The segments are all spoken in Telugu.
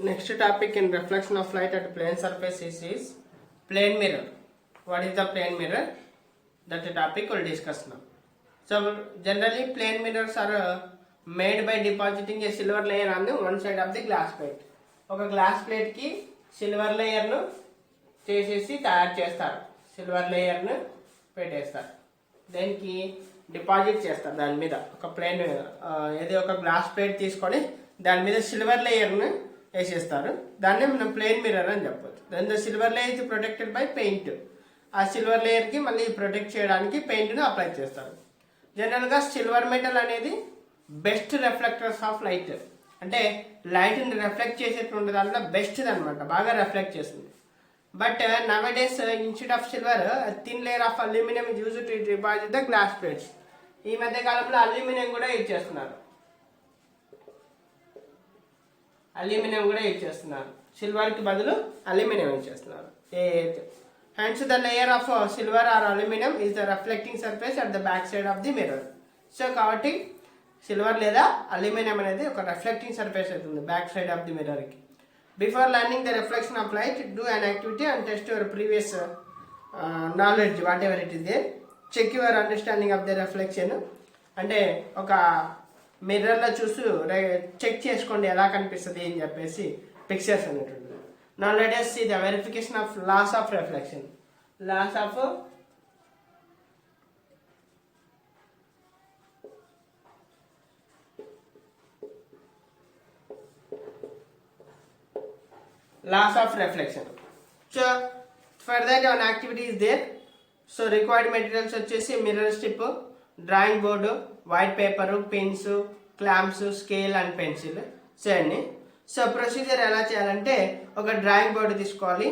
Next topic in reflection of light at plane surface is plane mirror. What is the plane mirror? That topic we'll discuss now. So generally plane mirrors are made by depositing a silver layer on the one side of the glass plate. ఒక గ్లాస్ ప్లేట్ కి సిల్వర్ లేయర్ ను చేసేసి తయారు చేస్తారు. సిల్వర్ లేయర్ ను పెట్టేస్తారు. దానికి డిపాజిట్ చేస్తారు. దాని మీద ఒక ప్లేన్ ఏదో ఒక గ్లాస్ ప్లేట్ తీసుకొని దాని మీద సిల్వర్ లేయర్ ను వేసేస్తారు. దాన్నే మనం ప్లేన్ మిర్రర్ అని చెప్పొచ్చు. Then the silver layer is protected by paint. ఆ సిల్వర్ లేయర్ కి మళ్ళీ ప్రొటెక్ట్ చేయడానికి పెయింట్ ను అప్లై చేస్తారు. జనరల్ గా సిల్వర్ మెటల్ అనేది బెస్ట్ రిఫ్లెక్టర్స్ ఆఫ్ లైట్, అంటే లైట్ ని రిఫ్లెక్ట్ చేసేటువంటి దాంట్లో బెస్ట్ అనమాట, బాగా రిఫ్లెక్ట్ చేస్తుంది. But now days instead of silver thin layer of aluminium is used to deposit the glass plates. ఈ మధ్య కాలంలో అల్యూమినియం కూడా యూజ్ చేస్తున్నారు. సిల్వర్ కి బదులు అల్యూమినియం యూజ్ చేస్తున్నారు. Hence the layer of silver or aluminium is the reflecting surface at the back side of the mirror. So కాబట్టి సిల్వర్ లేదా అల్యూమినియం అనేది ఒక రిఫ్లెక్టింగ్ సర్ఫేస్ అవుతుంది back side of the mirror కి. Before learning the reflection of light do an activity and test your previous knowledge whatever it is there. Check your understanding of the reflection. అంటే ఒక మిర్రర్లో చూసి చెక్ చేసుకోండి ఎలా కనిపిస్తుంది అని చెప్పేసి పిక్చర్స్ అనేటువంటి. Now let us see the verification of laws of reflection. Laws of reflection. So for that one activity is there. So required materials వచ్చేసి mirror strip, drawing board, white paper, pens, clamps, scale and pencil. So procedure ఎలా చేయాలంటే ఒక డ్రాయింగ్ బోర్డు తీసుకోవాలి.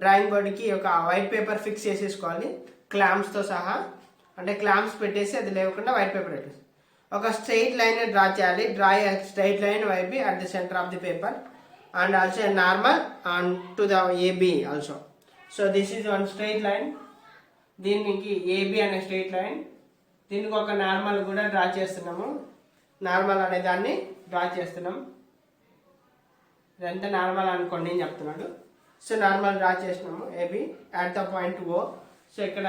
డ్రాయింగ్ బోర్డుకి ఒక వైట్ పేపర్ ఫిక్స్ చేసేసుకోవాలి క్లాంప్స్తో సహా. అంటే క్లాంప్స్ పెట్టేసి అది లేకుండా వైట్ పేపర్ పెట్టేసి ఒక స్ట్రైట్ లైన్ డ్రా చేయాలి. Draw straight line YB at the centre of the paper and also normal and to the AB also. So this is one straight line. దీనికి ఏబి అనే స్ట్రైట్ లైన్, దీనికి ఒక నార్మల్ కూడా డ్రా చేస్తున్నాము. నార్మల్ అనే దాన్ని డ్రా చేస్తున్నాం. ఇదంతా నార్మల్ అనుకోండి అని చెప్తున్నాడు. సో నార్మల్ డ్రా చేసినాము AB at the point O. So ఇక్కడ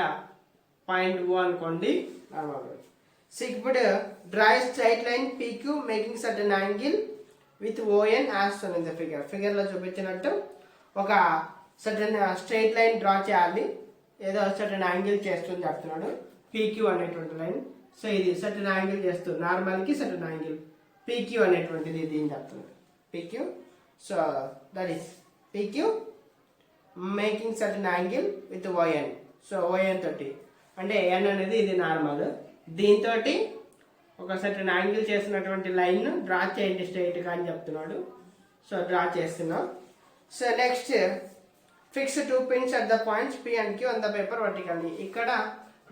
పాయింట్ ఓ అనుకోండి నార్మల్. సో ఇప్పుడు draw straight line PQ making certain angle with ON as shown in the figure. ఫిగర్లో చూపించినట్టు ఒక సర్టన్ స్ట్రైట్ లైన్ డ్రా చేయాలి. ఏదో సర్టన్ యాంగిల్ చేస్తుంది చెప్తున్నాడు. పీక్యూ అనేటువంటి లైన్. సో ఇది సర్టన్ యాంగిల్ చేస్తూ నార్మల్కి సర్టన్ యాంగిల్ పీక్యూ అనేటువంటిది దీన్ని చెప్తున్నాడు. PQ. So that is PQ making certain angle with ON. So ON తోటి అంటే ఎన్ అనేది ఇది నార్మల్, దీంతో ఒక సర్టన్ యాంగిల్ చేసినటువంటి లైన్ డ్రా చేయండి స్ట్రైట్గా అని చెప్తున్నాడు. సో డ్రా చేస్తున్నాం. So next fix 2 pins at the points P and Q on the paper vertically. ఇక్కడ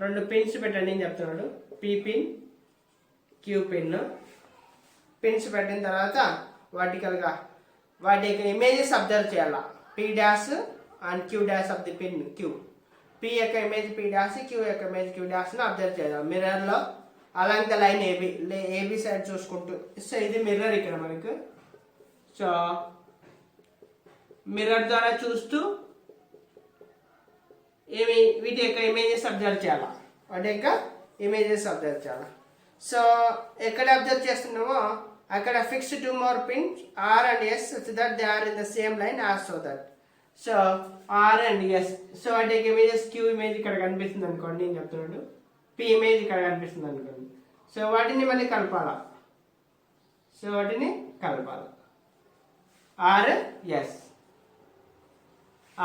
2 పిన్స్ పెట్టండి అని చెప్తున్నాడు. P pin, Q pin. Pins పెట్టిన తర్వాత వర్టికల్గా వాటి యొక్క ఇమేజెస్ అబ్జర్వ్ చేయాలా. P dash and Q dash of the pin Q. P యొక్క ఇమేజ్ పి డాష్, క్యూ యొక్క ఇమేజ్ క్యూ డాష్ను అబ్జర్వ్ చేయాలి మిర్రర్లో along the line AB. AB side చూసుకుంటూ. సో ఇది మిర్రర్ ఇక్కడ మనకు. సో మిర్రర్ ద్వారా చూస్తూ వీటి యొక్క ఇమేజెస్ అబ్జర్వ్ చేయాలా. సో ఎక్కడ అబ్జర్వ్ చేస్తున్నామో అక్కడ fix 2 more pins R and S so that they are in the same line as so that. So R and S. So వాటి ఇమేజెస్ క్యూ ఇమేజ్ ఇక్కడ కనిపిస్తుంది అనుకోండి నేను చెప్తున్నాడు. పి ఇమేజ్ ఇక్కడ కనిపిస్తుంది అనుకోండి. సో వాటిని మళ్ళీ కలపాలా.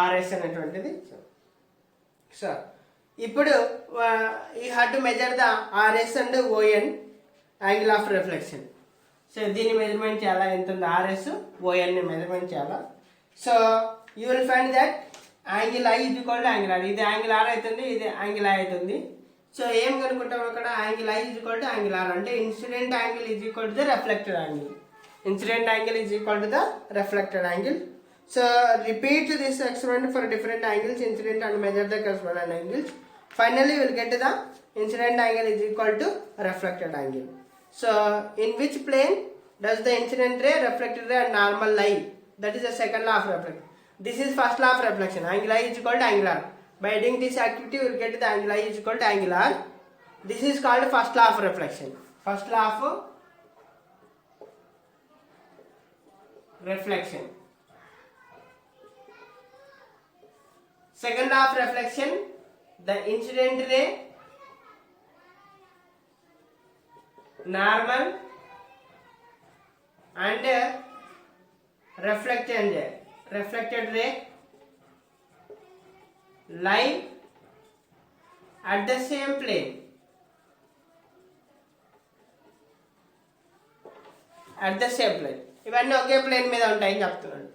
ఆర్ఎస్ అనేటువంటిది. సో ఇప్పుడు ఈ have to measure the RS and ON angle of reflection. So దీన్ని మెజర్మెంట్ చేయాలా, ఎంత ఉంది ఆర్ఎస్ ఓఎన్ ని మెజర్మెంట్ చేయాలా. So you will find that angle I is equal to angle R. ఇది యాంగిల్ ఆర్ అవుతుంది, ఇది యాంగిల్ ఐ అవుతుంది. సో ఏం కనుక్కుంటాం అక్కడ, angle I is equal to angle R అంటే incident angle is equal to the reflected angle. So repeat this experiment for different angles, incident and measure the corresponding angles. Finally we will get the incident angle is equal to reflected angle. So in which plane does the incident ray, reflected ray and normal lie That is the second law of reflection. This is first law of reflection. Angle I is equal to angle R. By doing this activity, we will get the angle I is equal to angle R. This is called first law of reflection. First law of reflection. Second law of reflection, the incident ray, normal and reflected ray lie at the same plane. ఇవన్నీ ఒకే ప్లేన్ మీద ఉంటాయని చెప్తున్నాడు.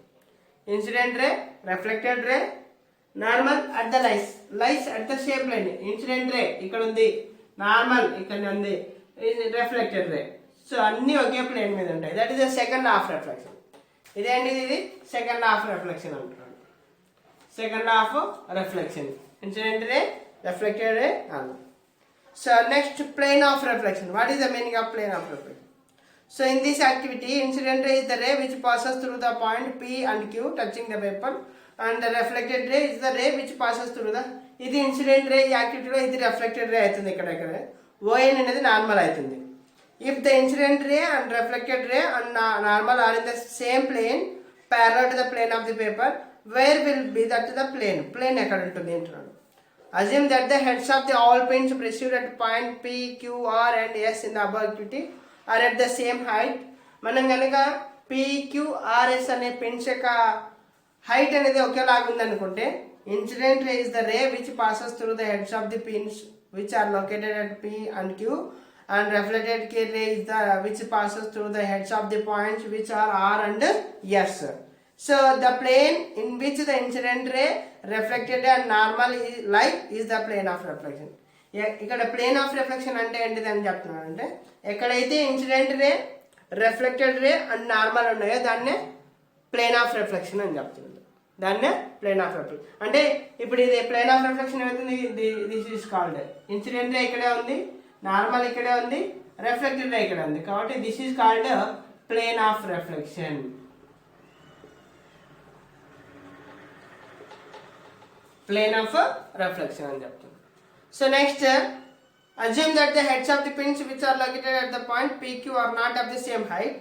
Incident ray, reflected ray, normal at the lies at the same plane. Incident ray ఇక్కడ ఉంది, నార్మల్ ఇక్కడ ఉంది, రిఫ్లెక్టెడ్ రే. సో అన్ని ఒకే ప్లేన్ మీద ఉంటాయి. That is the second law of reflection. ఇదేంటి, ఇది సెకండ్ లా ఆఫ్ రిఫ్లెక్షన్ అంటున్నాడు. Second law of reflection, incident ray, reflected ray, normal. So next, plane of reflection. What is the meaning of plane of reflection? So in this activity, incident ray is the ray which passes through the point P and Q touching the paper, and the reflected ray is the ray which passes through the, ఇది ఇన్సిడెంట్ రే, ఈ యాక్టివిటీలో ఇది రిఫ్లెక్టెడ్ రే అవుతుంది. ఇక్కడ ON అనేది నార్మల్ అవుతుంది. If the incident ray and reflected ray and normal are in the same plane parallel to the plane of the paper, where will be that the plane ఎక్కడ ఉంటుంది అంటున్నాడు. Assume that the heads of the all pins perceived at point P, Q, R and S in the above activity are at the same height. మనం కనుక PQRS అనే పిన్స్ యొక్క హైట్ అనేది ఒకేలాగా ఉందనుకుంటే, incident ray is the ray which passes through the heads of the pins which are located at P and Q, and reflected ray is the which passes through the heads of the points which are R and S. So the plane in which the incident ray, reflected and normal light is the plane of reflection. ఇక్కడ ప్లేన్ ఆఫ్ రిఫ్లెక్షన్ అంటే ఏంటిది అని చెప్తున్నాను. అంటే ఎక్కడైతే incident ray, reflected ray and normal ఉన్నాయో దాన్నే ప్లేన్ ఆఫ్ రిఫ్లెక్షన్ అని చెప్తున్నాడు. దాన్నే ప్లేన్ ఆఫ్ రిఫ్లెక్షన్ అంటే ఇప్పుడు ఇది ప్లేన్ ఆఫ్ రిఫ్లెక్షన్ ఏమవుతుంది, this is called incident ray ఇక్కడే ఉంది, నార్మల్ ఇక్కడే ఉంది, రిఫ్లెక్టెడ్ రే ఇక్కడ ఉంది. కాబట్టి this is called plane of reflection. Plane of reflection అని చెప్తున్నాడు. So next, assume that the heads of the pins which are located at the point PQ are not of the same height.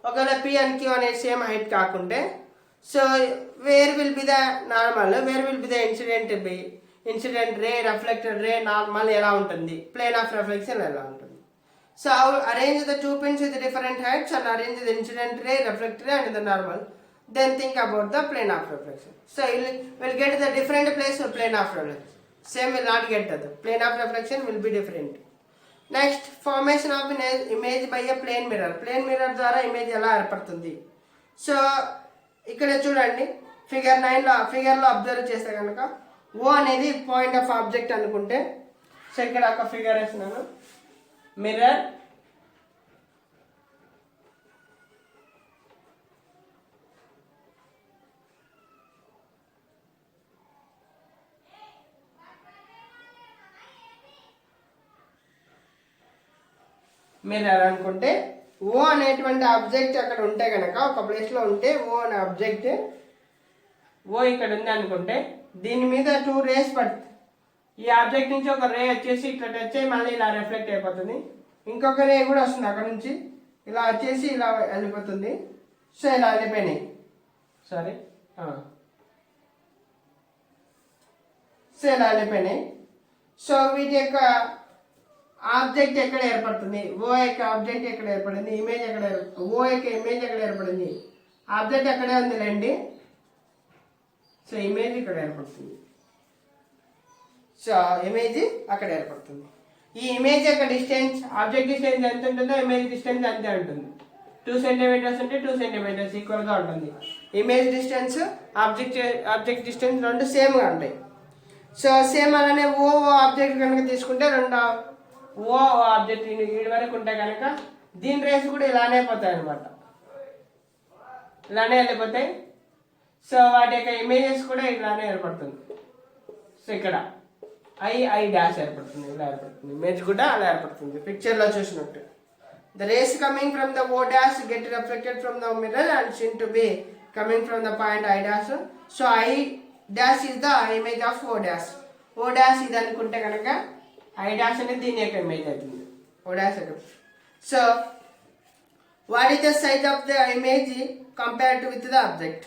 ఒకవేళ P and Q అనే సేమ్ హైట్ కాకుంటే, so where will be the normal, where will be the incident ray, reflected ray, normal ఎలా ఉంటుంది, ప్లేన్ ఆఫ్ రిఫ్లెక్షన్ ఎలా ఉంటుంది. So arrange the two pins with different heights and arrange the incident ray, reflected ray and the normal. Then think about the plane of reflection. So we'll get the different place for plane of reflection. Same will not get that. Plane of reflection will be different. Next, formation of an image by a plane mirror. Plane mirror ద్వారా ఇమేజ్ ఎలా ఏర్పడుతుంది. సో ఇక్కడ చూడండి, ఫిగర్ 9లో అబ్జర్వ్ చేస్తే కనుక O అనేది పాయింట్ ఆఫ్ ఆబ్జెక్ట్ అనుకుంటే, సో ఇక్కడ ఒక ఫిగర్ వేస్తున్నాను. మిర్రర్, మిర్రర్ అనుకుంటే, O అనేటువంటి ఆబ్జెక్ట్ అక్కడ ఉంటే కనుక, ఒక ప్లేస్లో ఉంటే O అనే ఆబ్జెక్ట్, O ఇక్కడ ఉంది అనుకుంటే, దీని మీద 2 రేస్ పడుతుంది. ఈ ఆబ్జెక్ట్ నుంచి ఒక రే వచ్చేసి ఇట్లా టచ్ అయ్యి మళ్ళీ ఇలా రిఫ్లెక్ట్ అయిపోతుంది. ఇంకొక రే కూడా వస్తుంది అక్కడ నుంచి, ఇలా వచ్చేసి ఇలా వెళ్ళిపోతుంది. సో ఇలా వెళ్ళిపోయినాయి, సారీ, సో ఇలా వెళ్ళిపోయినాయి. సో వీటి యొక్క ఆబ్జెక్ట్ ఎక్కడ ఏర్పడుతుంది, O యొక్క ఆబ్జెక్ట్ ఎక్కడ ఏర్పడింది, ఇమేజ్ ఎక్కడ, O యొక్క ఇమేజ్ ఎక్కడ ఏర్పడింది, ఆబ్జెక్ట్ అక్కడే ఉందిలేండి. సో ఇమేజ్ ఇక్కడ ఏర్పడుతుంది. సో ఇమేజ్ అక్కడ ఏర్పడుతుంది. ఈ ఇమేజ్ యొక్క డిస్టెన్స్, ఆబ్జెక్ట్ డిస్టెన్స్ ఎంత ఉంటుందో ఇమేజ్ డిస్టెన్స్ అంతే ఉంటుంది. 2 సెంటీమీటర్స్ ఉంటే 2 సెంటీమీటర్స్ ఈక్వల్గా ఉంటుంది. ఇమేజ్ డిస్టెన్స్, ఆబ్జెక్ట్ డిస్టెన్స్ రెండు సేమ్గా ఉంటాయి. సో సేమ్ అలానే O ఆబ్జెక్ట్ కనుక తీసుకుంటే, రెండు O ఆబ్జెక్ట్ వీడి వరకు ఉంటే కనుక దీని రేస్ కూడా ఇలానే పోతాయి అనమాట, ఇలానే వెళ్ళిపోతాయి. సో వాటి యొక్క ఇమేజెస్ కూడా ఇలానే ఏర్పడుతుంది. సో ఇక్కడ ఐ డాష్ ఏర్పడుతుంది, ఇలా ఏర్పడుతుంది. ఇమేజ్ కూడా అలా ఏర్పడుతుంది పిక్చర్లో చూసినట్టు. The rays coming from the O dash get reflected from the mirror and seen to be coming from the point I dash. So I dash is the image of O dash. O dash ఇది అనుకుంటే కనుక I dash అనేది దీని యొక్క ఇమేజ్ అవుతుంది. O dash. So what is the size of the image compared with the object?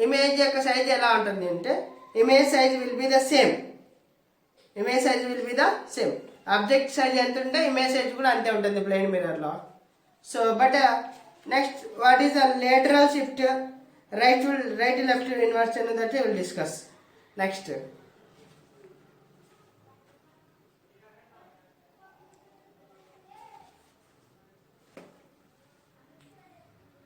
Image యొక్క సైజ్ ఎలా ఉంటుంది అంటే image size will be the same. Image size will be the same. Object size ఎంత ఉంటే image size కూడా అంతే ఉంటుంది plane mirror లో. So but next what is the lateral shift, right left inversion that we will discuss next.